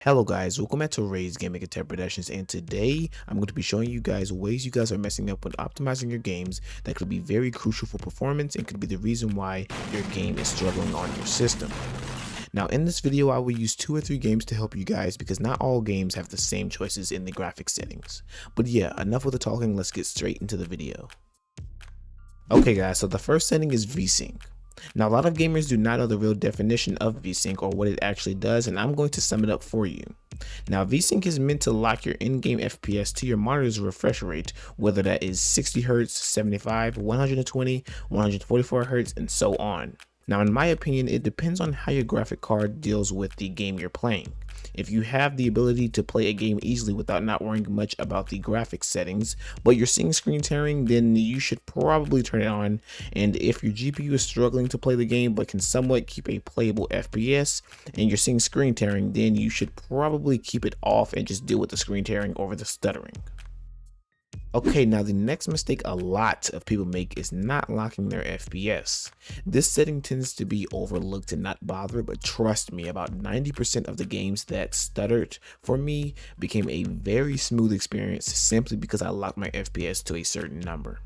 Hello guys, welcome back to Ray's Gaming and Tech Productions, and today I'm going to be showing you guys ways you guys are messing up when optimizing your games that could be very crucial for performance and could be the reason why your game is struggling on your system. Now in this video I will use 2 or 3 games to help you guys because not all games have the same choices in the graphics settings. But yeah, enough with the talking, let's get straight into the video. Okay guys, so the first setting is VSync. Now a lot of gamers do not know the real definition of VSync or what it actually does, and I'm going to sum it up for you. Now VSync is meant to lock your in-game FPS to your monitor's refresh rate, whether that is 60 Hz, 75, 120, 144 Hz, and so on. Now in my opinion, it depends on how your graphic card deals with the game you're playing. If you have the ability to play a game easily without not worrying much about the graphics settings, but you're seeing screen tearing, then you should probably turn it on. And if your GPU is struggling to play the game but can somewhat keep a playable FPS and you're seeing screen tearing, then you should probably keep it off and just deal with the screen tearing over the stuttering. Okay, now the next mistake a lot of people make is not locking their FPS. This setting tends to be overlooked and not bothered, but trust me, about 90% of the games that stuttered for me became a very smooth experience simply because I locked my FPS to a certain number.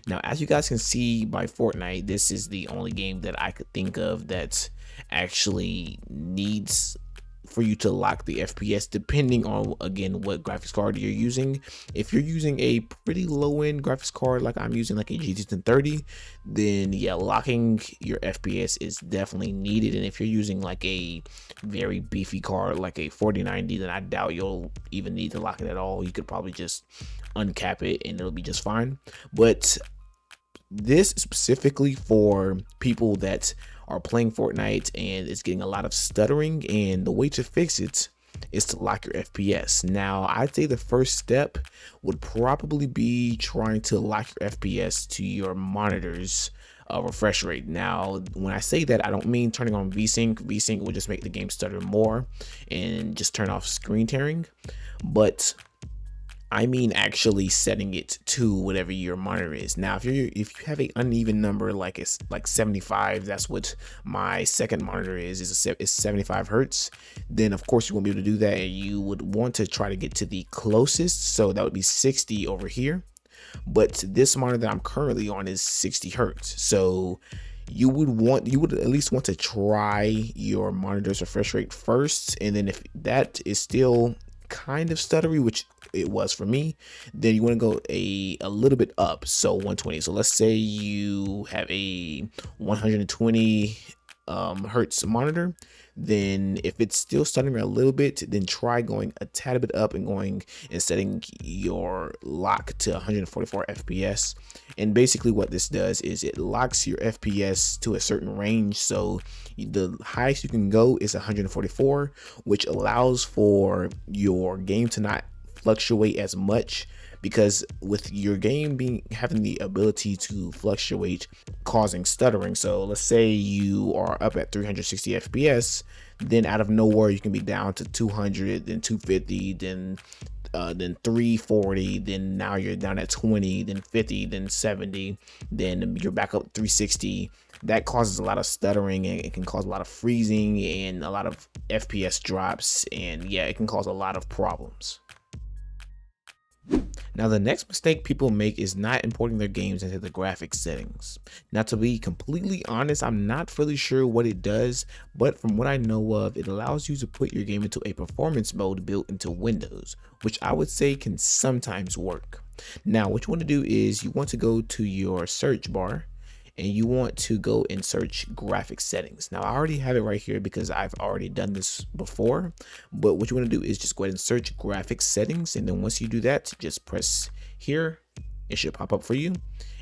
Now, as you guys can see by Fortnite, this is the only game that I could think of that actually needs for you to lock the FPS depending on, again, what graphics card you're using. If you're using a pretty low end graphics card like I'm using, like a GTX 1030, then yeah, locking your FPS is definitely needed. And if you're using like a very beefy card like a 4090, then I doubt you'll even need to lock it at all. You could probably just uncap it and it'll be just fine. But this is specifically for people that are playing Fortnite and it's getting a lot of stuttering, and the way to fix it is to lock your FPS. Now, I'd say the first step would probably be trying to lock your FPS to your monitor's refresh rate. Now, when I say that, I don't mean turning on VSync. VSync will just make the game stutter more and just turn off screen tearing, but I mean actually setting it to whatever your monitor is. Now, if you have an uneven number like it's like 75, that's what my second monitor is 75 Hertz, then of course you won't be able to do that, and you would want to try to get to the closest, so that would be 60 over here. But this monitor that I'm currently on is 60 Hertz, so you would at least want to try your monitor's refresh rate first, and then if that is still kind of stuttery, which it was for me, then you want to go a little bit up, so 120. So let's say you have a 120 hertz monitor, then if it's still stuttering a little bit, then try going a tad bit up and going and setting your lock to 144 FPS. And basically what this does is it locks your FPS to a certain range, so the highest you can go is 144, which allows for your game to not fluctuate as much, because with your game having the ability to fluctuate causing stuttering. So let's say you are up at 360 FPS, then out of nowhere you can be down to 200, then 250, then 340, then now you're down at 20, then 50, then 70, then you're back up 360. That causes a lot of stuttering, and it can cause a lot of freezing and a lot of FPS drops, and yeah, it can cause a lot of problems. Now, the next mistake people make is not importing their games into the graphics settings. Now, to be completely honest, I'm not really sure what it does, but from what I know of, it allows you to put your game into a performance mode built into Windows, which I would say can sometimes work. Now, what you want to do is you want to go to your search bar and you want to go and search graphics settings. Now, I already have it right here because I've already done this before, but what you want to do is just go ahead and search graphics settings, and then once you do that, just press here. It should pop up for you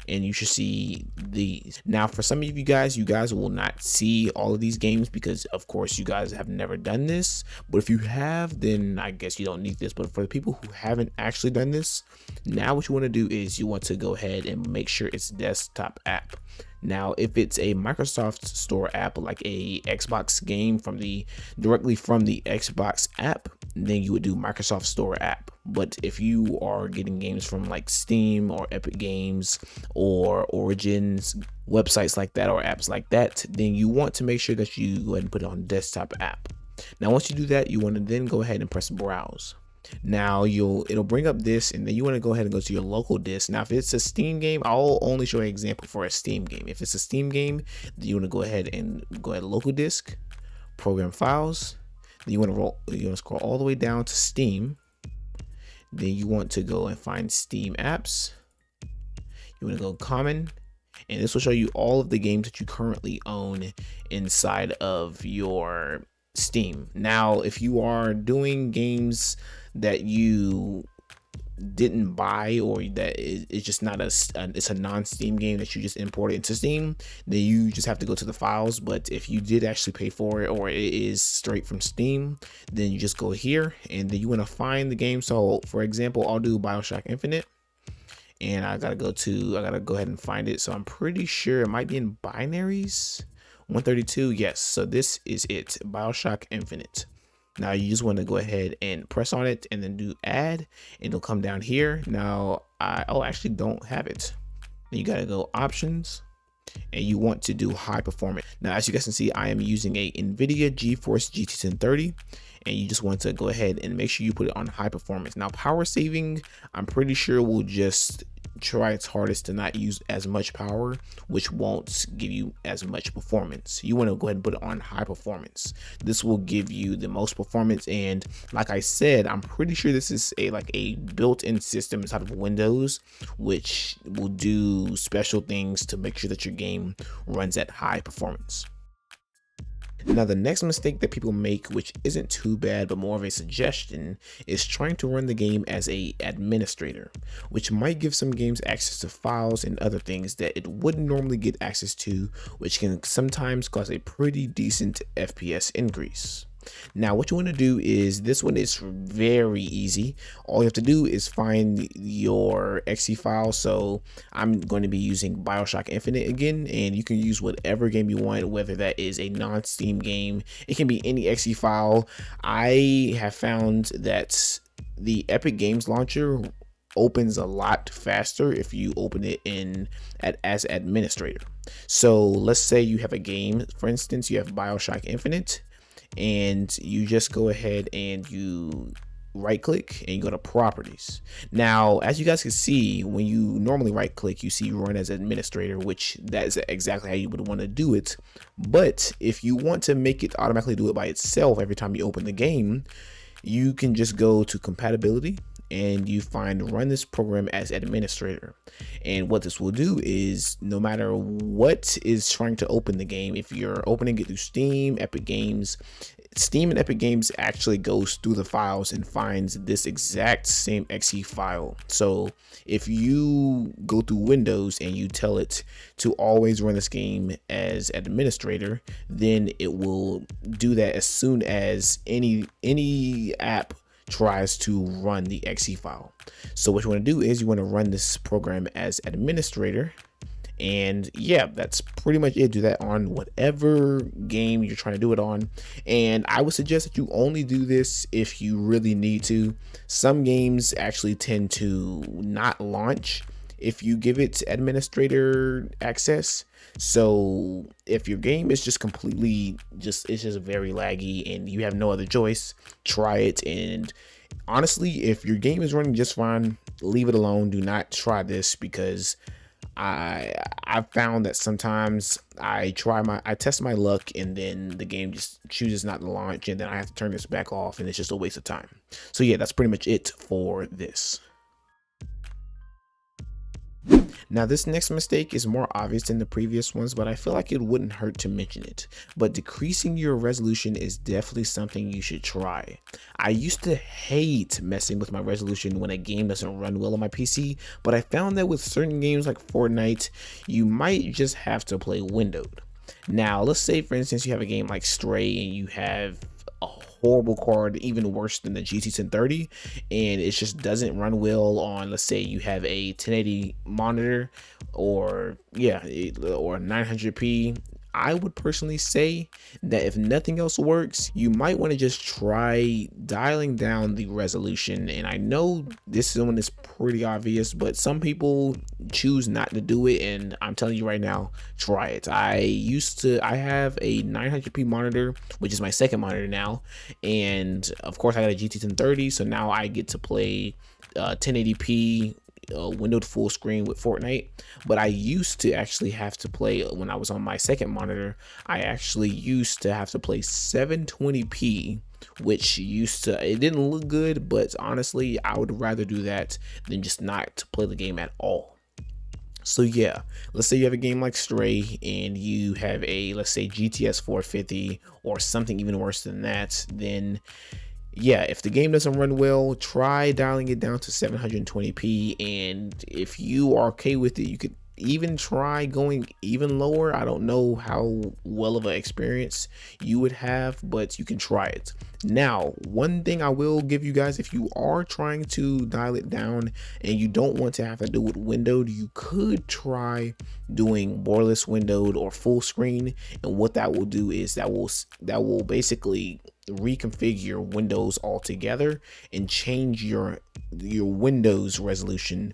and you should see these. Now, for some of you guys will not see all of these games because of course you guys have never done this, but if you have, then I guess you don't need this. But for the people who haven't actually done this, now what you want to do is you want to go ahead and make sure it's desktop app. Now, if it's a Microsoft Store app, like a Xbox game directly from the Xbox app, then you would do Microsoft Store app. But if you are getting games from like Steam or Epic Games or Origins, websites like that or apps like that, then you want to make sure that you go ahead and put it on desktop app. Now once you do that, you want to then go ahead and press browse. Now it'll bring up this, and then you want to go ahead and go to your local disk. Now if it's a Steam game, I'll only show an example for a Steam game. If it's a Steam game, then you want to go ahead local disk, program files. Then you want to scroll all the way down to Steam. Then you want to go and find Steam apps. You want to go common, and this will show you all of the games that you currently own inside of your Steam. Now if you are doing games that you didn't buy, or that it's just not it's a non-Steam game that you just imported into Steam, then you just have to go to the files. But if you did actually pay for it, or it is straight from Steam, then you just go here, and then you want to find the game. So for example, I'll do BioShock Infinite, and I gotta go ahead and find it. So I'm pretty sure it might be in binaries 132. Yes, so this is it, BioShock Infinite. Now you just want to go ahead and press on it and then do add, and it'll come down here. Now I actually don't have it. Then you gotta go options, and you want to do high performance. Now as you guys can see, I am using a NVIDIA GeForce GT 1030, and you just want to go ahead and make sure you put it on high performance. Now power saving, I'm pretty sure will just try its hardest to not use as much power, which won't give you as much performance. You want to go ahead and put it on high performance. This will give you the most performance, and like I said, I'm pretty sure this is a built-in system inside of Windows, which will do special things to make sure that your game runs at high performance. Now the next mistake that people make, which isn't too bad but more of a suggestion, is trying to run the game as a administrator, which might give some games access to files and other things that it wouldn't normally get access to, which can sometimes cause a pretty decent FPS increase. Now what you want to do is, this one is very easy. All you have to do is find your exe file. So I'm going to be using BioShock Infinite again, and you can use whatever game you want, whether that is a non-Steam game. It can be any exe file. I have found that the Epic Games Launcher opens a lot faster if you open it as administrator. So let's say you have a game, for instance, you have BioShock Infinite, and you just go ahead and you right click and you go to properties. Now as you guys can see, when you normally right click, you see run as administrator, which that is exactly how you would want to do it. But if you want to make it automatically do it by itself every time you open the game, you can just go to compatibility and you find run this program as administrator. And what this will do is, no matter what is trying to open the game, if you're opening it through Steam, Epic Games, Steam and Epic Games actually goes through the files and finds this exact same exe file. So if you go through Windows and you tell it to always run this game as administrator, then it will do that as soon as any app tries to run the exe file. So what you want to do is you want to run this program as administrator, and yeah, that's pretty much it. Do that on whatever game you're trying to do it on, and I would suggest that you only do this if you really need to. Some games actually tend to not launch if you give it administrator access. So if your game is just completely it's just very laggy and you have no other choice, try it. And honestly, if your game is running just fine, leave it alone. Do not try this, because I found that sometimes I test my luck and then the game just chooses not to launch, and then I have to turn this back off, and it's just a waste of time. So yeah, that's pretty much it for this. Now this next mistake is more obvious than the previous ones, but I feel like it wouldn't hurt to mention it. But decreasing your resolution is definitely something you should try. I used to hate messing with my resolution when a game doesn't run well on my PC, but I found that with certain games like Fortnite, you might just have to play windowed. Now let's say for instance you have a game like Stray and you have a horrible card, even worse than the GT 1030, and it just doesn't run well on, let's say you have a 1080 monitor or 900p. I would personally say that if nothing else works, you might want to just try dialing down the resolution. And I know this one is pretty obvious, but some people choose not to do it, and I'm telling you right now, try it. I have a 900p monitor, which is my second monitor now, and of course I got a GT 1030, so now I get to play 1080p windowed full screen with Fortnite. But I used to actually have to play, when I was on my second monitor, I actually used to have to play 720p, which it didn't look good, but honestly I would rather do that than just not play the game at all. So yeah, let's say you have a game like Stray and you have a, let's say, GTX 450 or something even worse than that, then yeah, if the game doesn't run well, try dialing it down to 720p, and if you are okay with it, you could even try going even lower. I don't know how well of an experience you would have, but you can try it. Now, one thing I will give you guys, if you are trying to dial it down and you don't want to have to do it windowed, you could try doing borderless windowed or full screen. And what that will do is that will basically reconfigure Windows altogether and change your Windows resolution.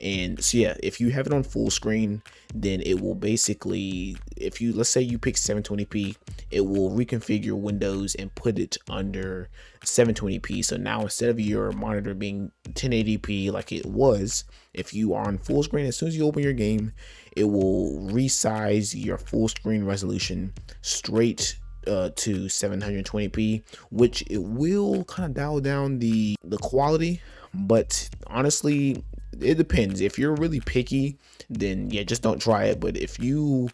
And so yeah, if you have it on full screen, then it will basically, if you, let's say you pick 720p, it will reconfigure Windows and put it under 720p. So now instead of your monitor being 1080p like it was, if you are on full screen, as soon as you open your game, it will resize your full screen resolution straight to 720p, which it will kind of dial down the quality. But honestly, it depends. If you're really picky, then yeah, just don't try it. But if you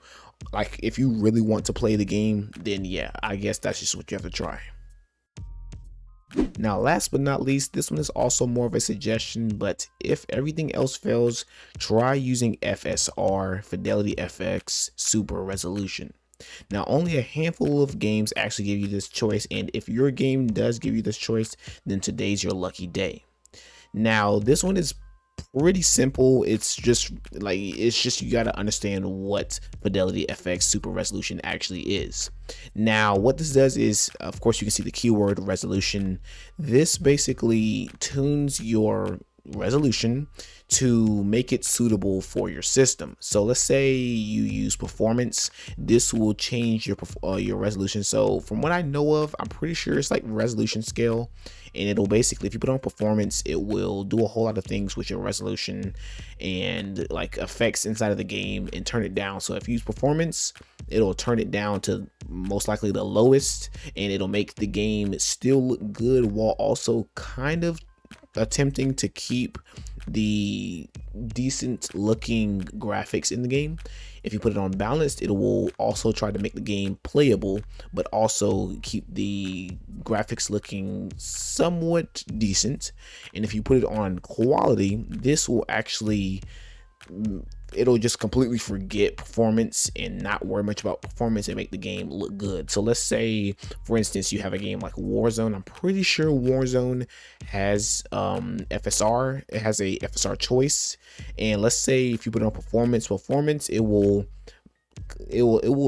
really want to play the game, then yeah, I guess that's just what you have to try. Now, last but not least, this one is also more of a suggestion, but if everything else fails, try using FSR, Fidelity FX Super Resolution. Now, only a handful of games actually give you this choice, and if your game does give you this choice, then today's your lucky day. Now, this one is pretty simple. It's just you got to understand what Fidelity FX Super Resolution actually is. Now, what this does is, of course, you can see the keyword resolution. This basically tunes your resolution to make it suitable for your system. So let's say you use performance, this will change your resolution. So from what I know of, I'm pretty sure it's like resolution scale, and it'll basically, if you put on performance, it will do a whole lot of things with your resolution and like effects inside of the game and turn it down. So if you use performance, it'll turn it down to most likely the lowest, and it'll make the game still look good while also kind of attempting to keep the decent looking graphics in the game. If you put it on balanced, it will also try to make the game playable, but also keep the graphics looking somewhat decent. And if you put it on quality, this will actually, it'll just completely forget performance and not worry much about performance and make the game look good. So let's say, for instance, you have a game like Warzone. I'm pretty sure Warzone has FSR. It has a FSR choice, and let's say if you put it on performance, it will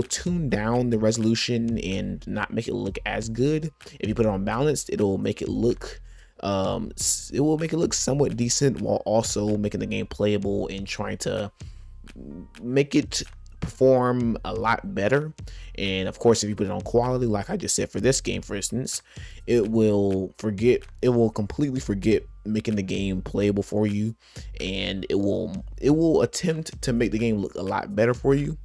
tune down the resolution and not make it look as good. If you put it on balanced, it'll make it look somewhat decent while also making the game playable and trying to make it perform a lot better. And of course, if you put it on quality, like I just said for this game, for instance, it will completely forget making the game playable for you, and it will attempt to make the game look a lot better for you.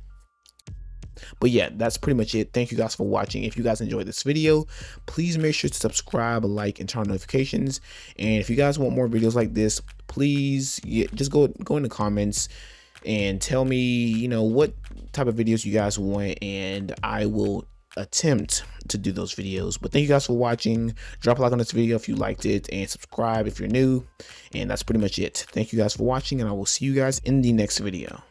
But yeah, that's pretty much it. Thank you guys for watching. If you guys enjoyed this video, please make sure to subscribe, like, and turn on notifications. And if you guys want more videos like this, please just go in the comments and tell me, you know, what type of videos you guys want, and I will attempt to do those videos. But thank you guys for watching. Drop a like on this video if you liked it, and subscribe if you're new. And that's pretty much it. Thank you guys for watching, and I will see you guys in the next video.